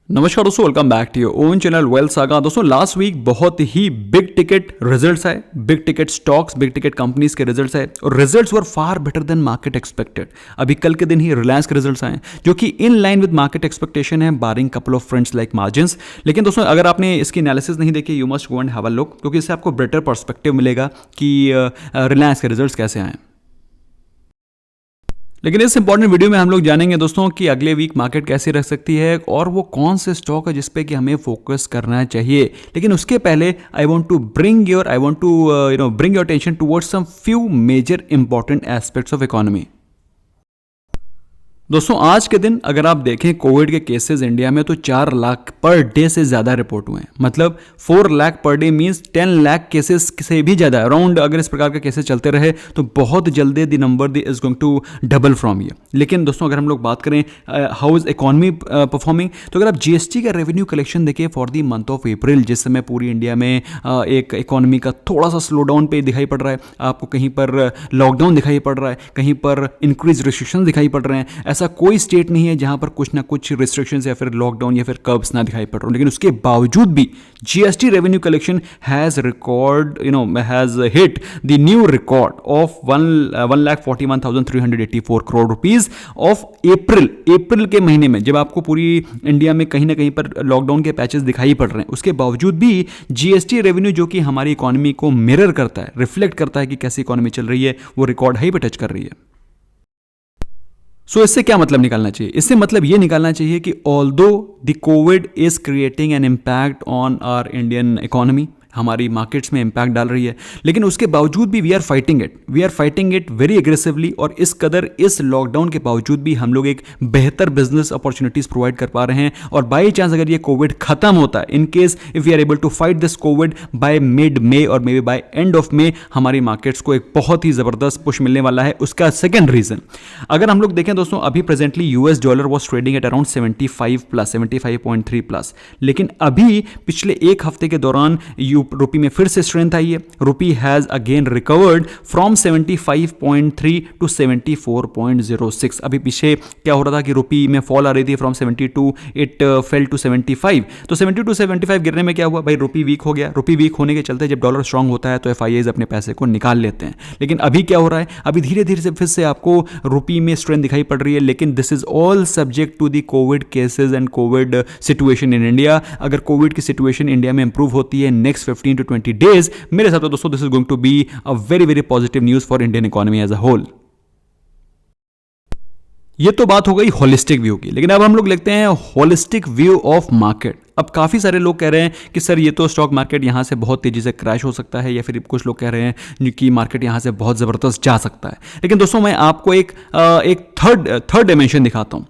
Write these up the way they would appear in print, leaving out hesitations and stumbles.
नमस्कार दोस्तों, welcome back to your own channel Wealth Saga. दोस्तों लास्ट वीक बहुत ही बिग टिकट रिजल्ट्स आए, big ticket stocks, big ticket companies के रिजल्ट्स आए और results were far better than market expected. अभी कल के दिन ही रिलायंस के रिजल्ट्स आए जो कि in line with market expectation है, barring couple of fronts like margins. लेकिन दोस्तों अगर आपने इसकी एनालिसिस नहीं देखी, you must go and have a look, क्योंकि इससे आपको बेटर पर्सपेक्टिव मिलेगा कि रिलायंस के रिजल्ट्स कैसे आए। लेकिन इस इंपॉर्टेंट वीडियो में हम लोग जानेंगे दोस्तों कि अगले वीक मार्केट कैसी रह सकती है और वो कौन से स्टॉक है जिस पे कि हमें फोकस करना चाहिए। लेकिन उसके पहले I want to bring your attention towards some few major important aspects of economy. दोस्तों आज के दिन अगर आप देखें कोविड के केसेस इंडिया में तो 4 लाख पर डे से ज़्यादा रिपोर्ट हुए हैं। मतलब 4 lakh per day means 10 lakh cases से भी ज़्यादा अराउंड। अगर इस प्रकार के केसेस चलते रहे तो बहुत जल्दी the number is going to double from ये। लेकिन दोस्तों अगर हम लोग बात करें हाउ इज इकोनॉमी परफॉर्मिंग, तो अगर आप जीएसटी का रेवेन्यू कलेक्शन देखें for the month of April, जिस समय पूरी इंडिया में एक इकोनॉमी का थोड़ा सा स्लो डाउन पे दिखाई पड़ रहा है, आपको कहीं पर लॉकडाउन दिखाई पड़ रहा है, कहीं पर इंक्रीज रिस्ट्रिक्शन दिखाई पड़ रहे हैं। ऐसा कोई स्टेट नहीं है जहां पर कुछ ना कुछ रिस्ट्रिक्शंस या फिर लॉकडाउन या फिर कर्ब्स ना दिखाई पड़ रहे हो। लेकिन उसके बावजूद भी GST revenue collection has hit the new record of 1,41,384 crore rupees of April के महीने में, जब आपको पूरी इंडिया में कहीं ना कहीं पर लॉकडाउन के पैचेस दिखाई पड़ रहे हैं। उसके बावजूद भी जीएसटी रेवेन्यू जो कि हमारी इकोनॉमी को मिरर करता है, रिफ्लेक्ट करता है कि कैसी इकोनॉमी चल रही है, वो रिकॉर्ड हाई पे टच कर रही है। इससे क्या मतलब निकालना चाहिए? इससे मतलब ये निकालना चाहिए कि although the Covid is creating an impact on our Indian economy, हमारी मार्केट्स में इंपैक्ट डाल रही है, लेकिन उसके बावजूद भी we are fighting it very aggressively. और इस कदर इस लॉकडाउन के बावजूद भी हम लोग एक बेहतर बिजनेस अपॉर्चुनिटीज प्रोवाइड कर पा रहे हैं। और बाई चांस अगर ये कोविड खत्म होता है, in case if we are able to fight this COVID by mid May और maybe by end of May, हमारी मार्केट्स को एक बहुत ही जबरदस्त पुश मिलने वाला है। उसका सेकंड रीजन अगर हम लोग देखें दोस्तों, अभी presently US dollar was trading at around 75.3 plus, लेकिन अभी पिछले एक हफ्ते के दौरान रुपी में फिर से स्ट्रेंथ आई है। Rupee has again recovered from 75.3 to 74.06। अभी पीछे क्या हो रहा था कि रुपी में फॉल आ रही थी फ्रॉम 72, इट फेल टू 75। तो 72 टू 75 गिरने में क्या हुआ भाई, रुपी वीक हो गया। रुपी वीक होने के चलते जब डॉलर स्ट्रांग होता है तो एफआईआईज अपने पैसे को निकाल लेते हैं। लेकिन अभी क्या हो रहा है, अभी धीरे धीरे से फिर से आपको रुपी में स्ट्रेंथ दिखाई पड़ रही है। लेकिन this is all subject to the Covid cases and Covid situation in India. अगर कोविड की सिचुएशन इंडिया में इंप्रूव होती है नेक्स्ट 15 to 20 days, मेरे हिसाब से दोस्तों this is going to be a very very positive news for Indian economy as a whole. ये तो बात हो गई होलिस्टिक व्यू की, लेकिन अब हम लोग लेते हैं होलिस्टिक व्यू ऑफ मार्केट। अब काफी सारे लोग कह रहे हैं कि सर ये तो स्टॉक मार्केट यहां से बहुत तेजी से क्रैश हो सकता है, या फिर कुछ लोग कह रहे हैं कि मार्केट यहां से बहुत जबरदस्त जा सकता है। लेकिन दोस्तों मैं आपको एक थर्ड डायमेंशन दिखाता हूं।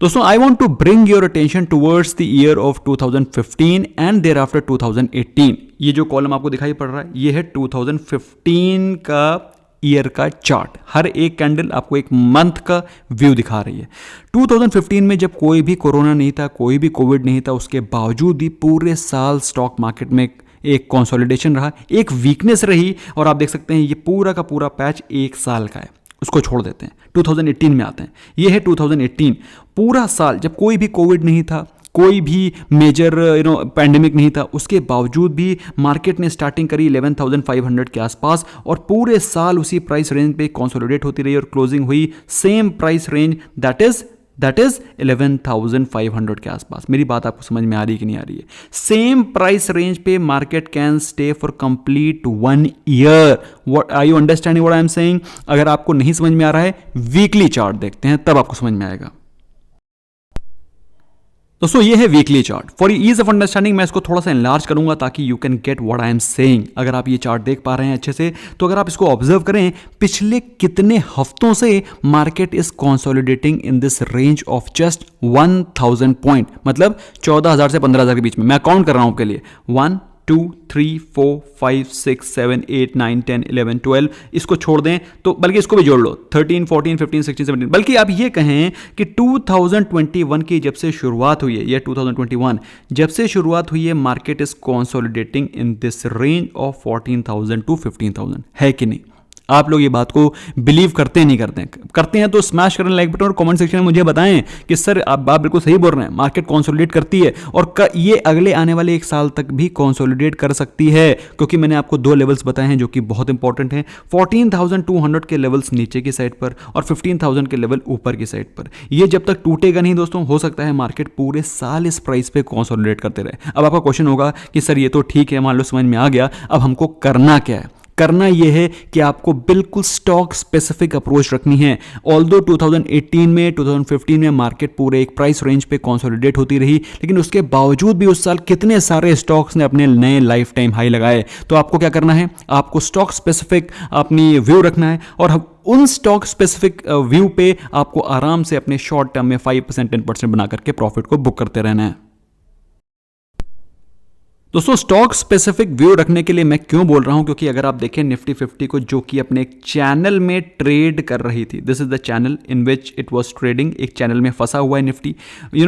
दोस्तों I want to bring your attention towards the year of 2015 and thereafter 2018। ये जो कॉलम आपको दिखाई पड़ रहा है ये है 2015 का ईयर का चार्ट। हर एक कैंडल आपको एक मंथ का व्यू दिखा रही है। 2015 में जब कोई भी कोरोना नहीं था, कोई भी कोविड नहीं था, उसके बावजूद ही पूरे साल स्टॉक मार्केट में एक कंसोलिडेशन रहा, एक वीकनेस रही। और आप देख सकते हैं ये पूरा का पूरा पैच एक साल का है, उसको छोड़ देते हैं। 2018 में आते हैं, ये है 2018 पूरा साल जब कोई भी कोविड नहीं था, कोई भी मेजर पैंडेमिक नहीं था, उसके बावजूद भी मार्केट ने स्टार्टिंग करी 11,500 के आसपास और पूरे साल उसी प्राइस रेंज पे कंसोलिडेट होती रही और क्लोजिंग हुई same price range that is 11,500 के आसपास। मेरी बात आपको समझ में आ रही है कि नहीं आ रही है? सेम प्राइस रेंज पे market can stay for complete 1 year. What are you understanding what I am saying? अगर आपको नहीं समझ में आ रहा है, वीकली चार्ट देखते हैं, तब आपको समझ में आएगा। दोस्तों ये है weekly chart. For ease of understanding मैं इसको थोड़ा सा एनलार्ज करूंगा ताकि you can get what I am saying. अगर आप ये चार्ट देख पा रहे हैं अच्छे से, तो अगर आप इसको ऑब्जर्व करें, पिछले कितने हफ्तों से market is consolidating in this range of just 1000 point, मतलब 14,000 से 15,000 के बीच में। मैं काउंट कर रहा हूं आपके लिए, 1 2 3 4 5 6 7 8 9 10 11 12, इसको छोड़ दें तो बल्कि इसको भी जोड़ लो, 13 14 15 16 17, बल्कि आप ये कहें कि 2021 की जब से शुरुआत हुई है, ये 2021 जब से शुरुआत हुई है, market is consolidating in this range of 14,000 to 15,000, है कि नहीं? आप लोग ये बात को बिलीव करते हैं नहीं करते हैं तो स्मैश करें लाइक बटन और कमेंट सेक्शन में मुझे बताएं कि सर आप बात बिल्कुल सही बोल रहे हैं, मार्केट कंसोलिडेट करती है और ये अगले आने वाले एक साल तक भी कंसोलिडेट कर सकती है, क्योंकि मैंने आपको दो लेवल्स बताए हैं जो कि बहुत इंपॉर्टेंट हैं, 14,200 के लेवल्स नीचे की साइड पर और 15,000 के लेवल ऊपर की साइड पर। ये जब तक टूटेगा नहीं दोस्तों, हो सकता है मार्केट पूरे साल इस प्राइस पे कंसोलिडेट करते रहे। अब आपका क्वेश्चन होगा कि सर ये तो ठीक है, मान लो समझ में आ गया, अब हमको करना क्या है? करना यह है कि आपको बिल्कुल स्टॉक स्पेसिफिक अप्रोच रखनी है। ऑल्दो 2018 में 2015 में मार्केट पूरे एक प्राइस रेंज पे कंसोलिडेट होती रही, लेकिन उसके बावजूद भी उस साल कितने सारे स्टॉक्स ने अपने नए लाइफ टाइम हाई लगाए। तो आपको क्या करना है, आपको स्टॉक स्पेसिफिक अपनी व्यू रखना है और उन स्टॉक स्पेसिफिक व्यू पे आपको आराम से अपने शॉर्ट टर्म में 5% 10% बना करके प्रॉफिट को बुक करते रहना है। दोस्तों स्टॉक स्पेसिफिक व्यू रखने के लिए मैं क्यों बोल रहा हूं, क्योंकि अगर आप देखें निफ्टी 50 को जो कि अपने एक चैनल में ट्रेड कर रही थी, this is the channel in which it was trading, एक चैनल में फंसा हुआ है निफ्टी,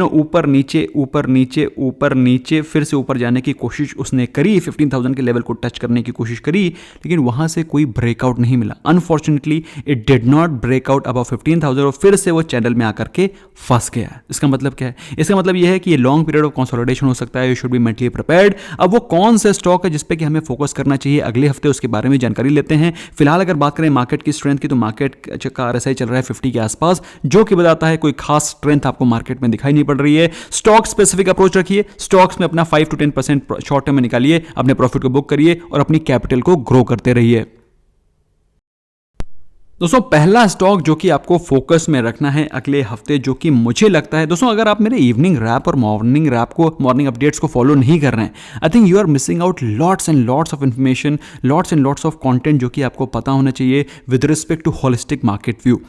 ऊपर नीचे ऊपर नीचे ऊपर नीचे, फिर से ऊपर जाने की कोशिश उसने करी, 15,000 के लेवल को टच करने की कोशिश करी, लेकिन वहां से कोई ब्रेकआउट नहीं मिला। Unfortunately it did not breakout above 15,000 और फिर से वो चैनल में आकर के फंस गया। इसका मतलब क्या है? इसका मतलब यह है कि ये लॉन्ग पीरियड ऑफ कंसोलिडेशन हो सकता है, you should be mentally prepared. अब वो कौन सा स्टॉक है जिसपे कि हमें फोकस करना चाहिए अगले हफ्ते, उसके बारे में जानकारी लेते हैं। फिलहाल अगर बात करें मार्केट की स्ट्रेंथ की, तो मार्केट का RSI चल रहा है 50 के आसपास, जो कि बताता है कोई खास स्ट्रेंथ आपको मार्केट में दिखाई नहीं पड़ रही है। स्टॉक स्पेसिफिक अप्रोच रखिए, स्टॉक्स में अपना 5 to 10% शॉर्ट टर्म में निकालिए, अपने प्रॉफिट को बुक करिए और अपनी कैपिटल को ग्रो करते रहिए। दोस्तों पहला स्टॉक जो कि आपको फोकस में रखना है अगले हफ्ते, जो कि मुझे लगता है दोस्तों, अगर आप मेरे इवनिंग रैप और मॉर्निंग अपडेट्स को फॉलो नहीं कर रहे हैं, I think you are missing out lots and lots of information, lots and lots of content जो कि आपको पता होना चाहिए with respect to holistic market view.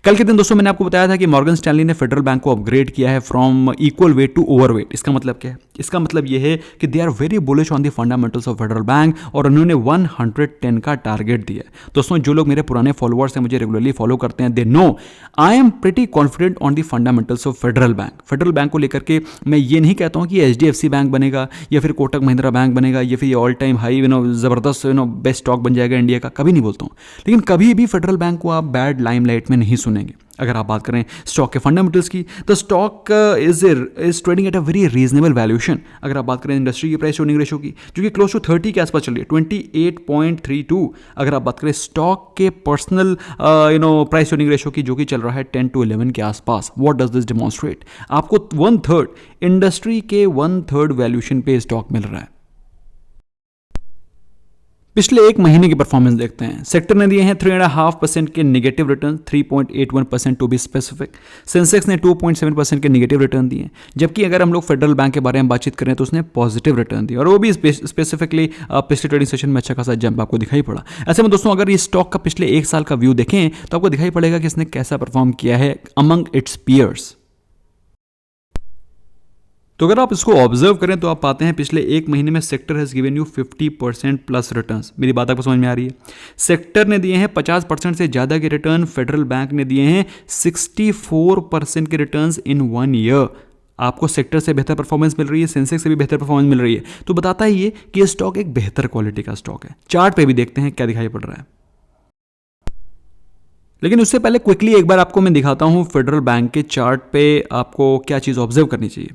कल के दिन दोस्तों मैंने आपको बताया था कि मॉर्गन स्टैनली ने फेडरल बैंक को अपग्रेड किया है from equal weight to overweight. इसका मतलब क्या है? इसका मतलब यह है कि they are very bullish on the fundamentals of Federal Bank और उन्होंने 110 का टारगेट दिया है। दोस्तों जो लोग मेरे पुराने फॉलोअर्स हैं, मुझे रेगुलरली फॉलो करते हैं, they know I am pretty confident on the fundamentals of Federal bank. Federal Bank को लेकर के मैं ये नहीं कहता हूं कि HDFC बैंक बनेगा या फिर कोटक महिंद्रा बैंक बनेगा या फिर ये ऑल टाइम हाई जबरदस्त बेस्ट स्टॉक बन जाएगा इंडिया का, कभी नहीं बोलता हूं, लेकिन कभी भी फेडरल बैंक को आप बैड लाइमलाइट में नहीं सुनेंगे। अगर आप बात करें स्टॉक के फंडामेंटल्स की, तो stock is trading at a very reasonable valuation. अगर आप बात करें इंडस्ट्री की प्राइस अर्निंग रेशो की, जो कि क्लोज टू 30 के आसपास चल रही है, 28.32। अगर आप बात करें स्टॉक के पर्सनल प्राइस अर्निंग रेशो की, जो कि चल रहा है 10 to 11 के आसपास। What does this demonstrate? आपको 1/3 इंडस्ट्री के 1/3 वैल्यूएशन पे स्टॉक मिल रहा है। पिछले एक महीने की परफॉर्मेंस देखते हैं। सेक्टर ने दिए हैं 3.5% के negative return, 3.81% to be specific. Sensex ने 2.7% के नेगेटिव रिटर्न दिए, जबकि अगर हम लोग फेडरल बैंक के बारे में बातचीत करें तो उसने पॉजिटिव रिटर्न दिया और वो भी स्पेसिफिकली पिछले ट्रेडिंग सेशन में अच्छा खासा जंप आपको दिखाई पड़ा। ऐसे में दोस्तों अगर ये स्टॉक का पिछले एक साल का व्यू देखें तो आपको दिखाई पड़ेगा कि इसने कैसा परफॉर्म किया है अमंग इट्स पीयर्स। तो अगर आप इसको ऑब्जर्व करें तो आप पाते हैं पिछले एक महीने में sector has given you 50% plus returns. मेरी बात आपको समझ में आ रही है? सेक्टर ने दिए हैं 50% से ज़्यादा के रिटर्न, फेडरल बैंक ने दिए हैं 64% के रिटर्न्स इन 1 ईयर। आपको सेक्टर से बेहतर परफॉर्मेंस मिल रही है, सेंसेक्स से भी बेहतर परफॉर्मेंस मिल रही है, तो बताता है ये कि ये स्टॉक एक बेहतर क्वालिटी का स्टॉक है। चार्ट पे भी देखते हैं क्या दिखाई पड़ रहा है, लेकिन उससे पहले क्विकली एक बार आपको मैं दिखाता हूं फेडरल बैंक के चार्ट पे आपको क्या चीज़ ऑब्जर्व करनी चाहिए।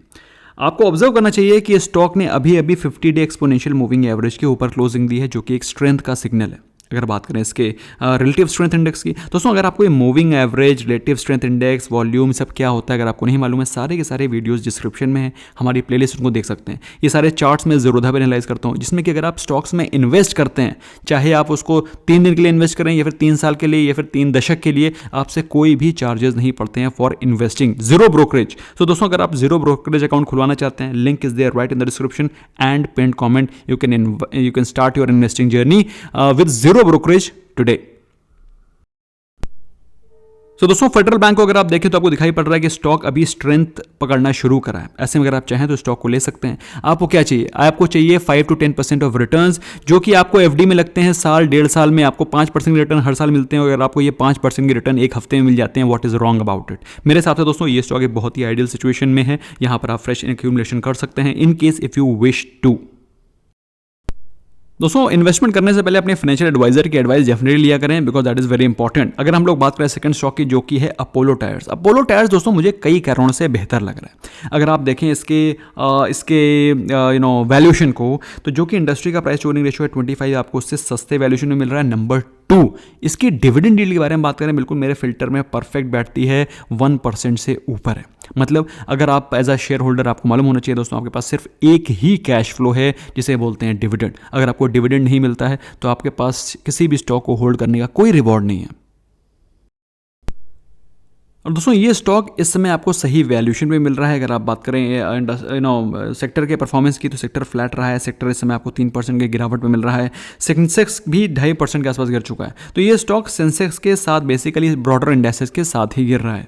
आपको ऑब्जर्व करना चाहिए कि स्टॉक ने अभी 50 डे एक्सपोनेंशियल मूविंग एवरेज के ऊपर क्लोजिंग दी है, जो कि एक स्ट्रेंथ का सिग्नल है। अगर बात करें इसके रिलेटिव स्ट्रेंथ इंडेक्स की, दोस्तों अगर आपको ये moving average, relative strength index, volume सब क्या होता है अगर आपको नहीं मालूम है, सारे के सारे वीडियोस डिस्क्रिप्शन में है, हमारी प्लेलिस्ट उनको देख सकते हैं। ये सारे चार्ट्स में ज़रूर भी एनालाइज करता हूँ, जिसमें कि अगर आप स्टॉक्स में इन्वेस्ट करते हैं, चाहे आप उसको 3 दिन के लिए इन्वेस्ट करें या फिर 3 साल के लिए या फिर 3 दशक के लिए, आपसे कोई भी चार्जेस नहीं पड़ते हैं फॉर इन्वेस्टिंग, जीरो ब्रोकरेज। तो दोस्तों अगर आप जीरो ब्रोकरेज अकाउंट खुलवाना चाहते हैं, link is there right in the description and pin comment. You can start your investing journey with zero brokerage today. तो दोस्तों फेडरल बैंक को अगर आप देखें तो आपको दिखाई पड़ रहा है कि स्टॉक अभी स्ट्रेंथ पकड़ना शुरू करा है। ऐसे में अगर आप चाहें तो स्टॉक को ले सकते हैं। आपको क्या चाहिए? आपको चाहिए 5 to 10% ऑफ रिटर्न्स, जो कि आपको एफडी में लगते हैं साल 1.5 साल में आपको 5% के रिटर्न हर साल मिलते हैं। अगर आपको ये 5% के रिटर्न एक हफ्ते में मिल जाते हैं, what is wrong about it? मेरे हिसाब से दोस्तों ये स्टॉक एक बहुत ही आइडियल सिचुएशन में है। यहां पर आप फ्रेश एक्यूमुलेशन कर सकते हैं in case if you wish to. दोस्तों इन्वेस्टमेंट करने से पहले अपने फाइनेंशियल एडवाइजर की एडवाइस डेफिनेटली लिया करें, because that is very important. अगर हम लोग बात करें सेकंड स्टॉक की, जो कि है अपोलो टायर्स। अपोलो टायर्स दोस्तों मुझे कई कारणों से बेहतर लग रहा है। अगर आप देखें इसके वैल्यूएशन को, तो जो कि इंडस्ट्री का प्राइस अर्निंग रेशियो है 25, आपको उससे सस्ते वैल्यूएशन में मिल रहा है। नंबर 2, इसकी डिविडेंड यील्ड के बारे में बात करें, बिल्कुल मेरे फिल्टर में परफेक्ट बैठती है, 1% से ऊपर है। मतलब अगर आप एज अ शेयर होल्डर, आपको मालूम होना चाहिए दोस्तों, आपके पास सिर्फ एक ही कैश फ्लो है जिसे बोलते हैं डिविडेंड। अगर आपको डिविडेंड नहीं मिलता है तो आपके पास किसी भी स्टॉक को होल्ड करने का कोई रिवॉर्ड नहीं है। और दोस्तों ये स्टॉक इस समय आपको सही वैल्यूएशन पे मिल रहा है। अगर आप बात करें सेक्टर के परफॉर्मेंस की, तो सेक्टर फ्लैट रहा है। सेक्टर इस समय आपको 3% की गिरावट पे मिल रहा है। सेंसेक्स भी 2.5% के आसपास गिर चुका है। तो ये स्टॉक सेंसेक्स के साथ, बेसिकली ब्रॉडर इंडेक्सेस के साथ ही गिर रहा है।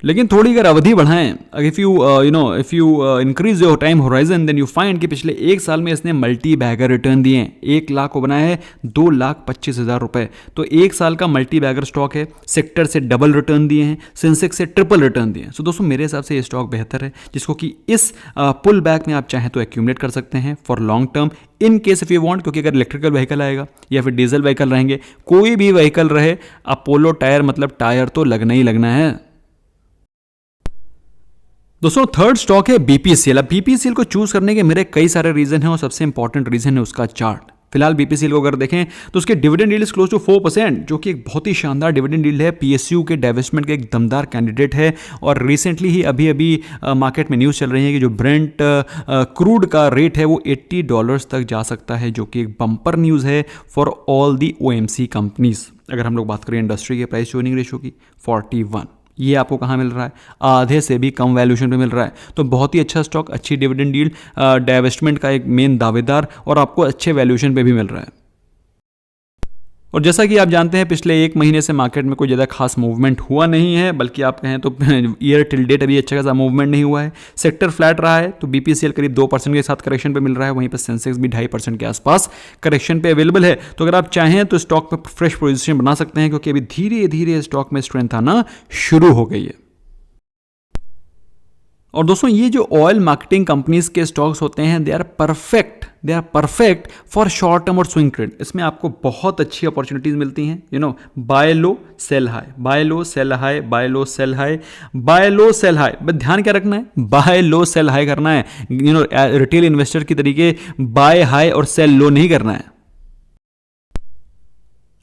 लेकिन थोड़ी अगर अवधि बढ़ाएं, if you increase your time horizon, then you find कि पिछले एक साल में इसने मल्टी बैगर रिटर्न दिए हैं। 1 लाख को बनाया है 2,25,000 रुपए। तो एक साल का मल्टी बैगर स्टॉक है। सेक्टर से डबल रिटर्न दिए हैं, सेंसेक्स से ट्रिपल रिटर्न दिए हैं। सो दोस्तों मेरे हिसाब से ये स्टॉक बेहतर है, जिसको कि इस पुल बैक में आप चाहें तो एक्यूमुलेट कर सकते हैं for long term, in case if you want. क्योंकि अगर इलेक्ट्रिकल व्हीकल आएगा या फिर डीजल व्हीकल रहेंगे, कोई भी व्हीकल रहे, अपोलो टायर मतलब टायर तो लगना ही लगना है। दोस्तों थर्ड स्टॉक है बीपीसीएल। अब बीपीसीएल को चूज करने के मेरे कई सारे रीजन हैं, और सबसे इंपॉर्टेंट रीजन है उसका चार्ट। फिलहाल बीपीसीएल को अगर देखें तो उसके dividend yield is close to 4%, जो कि एक बहुत ही शानदार डिविडेंड यील्ड है। पीएसयू के डाइवेस्टमेंट के एक दमदार कैंडिडेट है। और रिसेंटली ही अभी मार्केट में न्यूज़ चल रही है कि जो ब्रेंट क्रूड का रेट है वो $80 तक जा सकता है, जो कि एक बम्पर न्यूज़ है for all the OMC companies. अगर हम लोग बात करें इंडस्ट्री के प्राइस अर्निंग रेशियो की, 41, ये आपको कहाँ मिल रहा है? आधे से भी कम वैल्यूएशन पे मिल रहा है। तो बहुत ही अच्छा स्टॉक, अच्छी डिविडेंड यील्ड, डाइवेस्टमेंट का एक मेन दावेदार, और आपको अच्छे वैल्यूएशन पे भी मिल रहा है। और जैसा कि आप जानते हैं, पिछले 1 महीने से मार्केट में कोई ज़्यादा खास मूवमेंट हुआ नहीं है, बल्कि आप कहें तो ईयर टिल डेट अभी अच्छा खासा मूवमेंट नहीं हुआ है। सेक्टर फ्लैट रहा है, तो बीपीसीएल करीब 2% के साथ करेक्शन पे मिल रहा है। वहीं पर सेंसेक्स भी 2.5% के आसपास करेक्शन पे अवेलेबल है। तो अगर आप चाहें तो स्टॉक में फ्रेश पोजीशन बना सकते हैं, क्योंकि अभी धीरे धीरे स्टॉक में स्ट्रेंथ आना शुरू हो गई है। और दोस्तों ये जो ऑयल मार्केटिंग कंपनीज के स्टॉक्स होते हैं, they are perfect for short term और स्विंग ट्रेड। इसमें आपको बहुत अच्छी अपॉर्चुनिटीज मिलती हैं। Buy low sell high, buy low sell high, buy low sell high, buy low sell high. बस ध्यान क्या रखना है, बाय लो सेल हाई करना है। रिटेल इन्वेस्टर की तरीके बाय हाई और सेल लो नहीं करना है।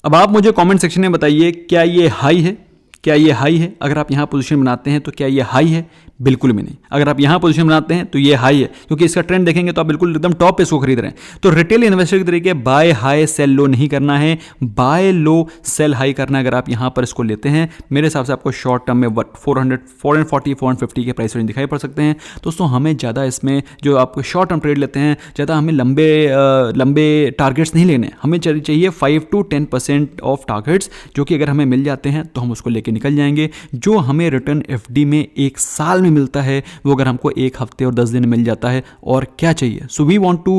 अब आप मुझे कमेंट सेक्शन में बताइए, क्या ये हाई है? क्या ये हाई है? अगर आप यहां पोजीशन बनाते हैं तो क्या ये हाई है? बिल्कुल भी नहीं। अगर आप यहां पोजीशन बनाते हैं तो ये हाई है, क्योंकि इसका ट्रेंड देखेंगे तो आप बिल्कुल एकदम टॉप पे इसको खरीद रहे हैं। तो रिटेल इन्वेस्टर के तरीके बाय हाई सेल लो नहीं करना है, बाय लो सेल हाई करना है। अगर आप यहां पर इसको लेते हैं, मेरे हिसाब से आपको शॉर्ट टर्म में 440 450 के प्राइस रेंज दिखाई पड़ सकते हैं। दोस्तों हमें ज़्यादा इसमें, जो आप शॉर्ट टर्म ट्रेड लेते हैं, ज़्यादा हमें लंबे टारगेट्स नहीं लेने। हमें चाहिए 5 to 10% ऑफ टारगेट्स, जो कि अगर हमें मिल जाते हैं तो हम उसको लेके निकल जाएंगे। जो हमें रिटर्न एफडी में 1 साल में मिलता है, वो अगर हमको 1 हफ्ते और 10 दिन मिल जाता है, और क्या चाहिए? So we want to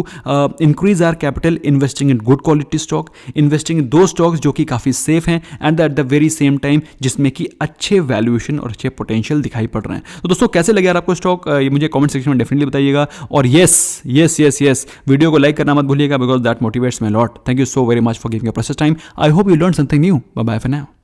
increase our capital investing in good quality stock, investing in दो स्टॉक्स जो कि काफ़ी सेफ हैं, and at the very same time जिसमें कि अच्छे वैल्यूएशन और अच्छे पोटेंशियल दिखाई पड़ रहे हैं। तो दोस्तों कैसे लगे यार आपको स्टॉक? ये मुझे कमेंट सेक्शन में डेफिनेटली बताइएगा। और यस, वीडियो को लाइक करना मत भूलिएगा, because that motivates me lot. Thank you so very much for giving your precious time. I hope you learn something new. Bye bye for now.